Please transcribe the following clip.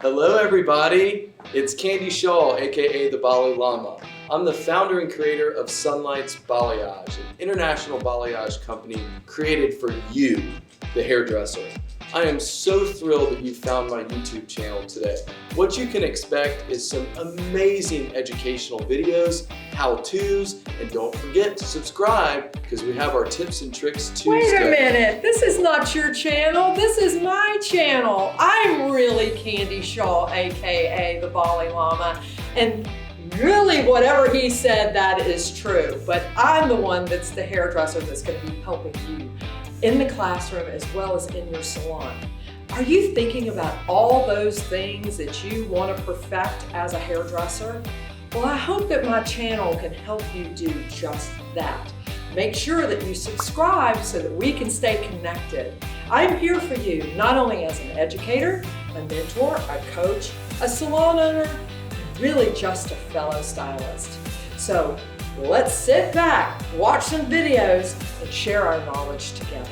Hello everybody, it's Candy Shaw, aka the Bali Llama. I'm the founder and creator of Sunlight's Balayage, an international balayage company created for you, the hairdresser. I am so thrilled that you found my YouTube channel today. What you can expect is some amazing educational videos, how-tos, and don't forget to subscribe because we have our tips and tricks Tuesday. Wait a minute, this is not your channel, this is my channel. I'm really Candy Shaw, aka the Bali Llama, and really whatever he said, that is true. But I'm the one that's the hairdresser that's going to be helping you in the classroom as well as in your salon. Are you thinking about all those things that you want to perfect as a hairdresser? Well, I hope that my channel can help you do just that. Make sure that you subscribe so that we can stay connected. I'm here for you, not only as an educator, a mentor, a coach, a salon owner, really just a fellow stylist. So let's sit back, watch some videos, and share our knowledge together.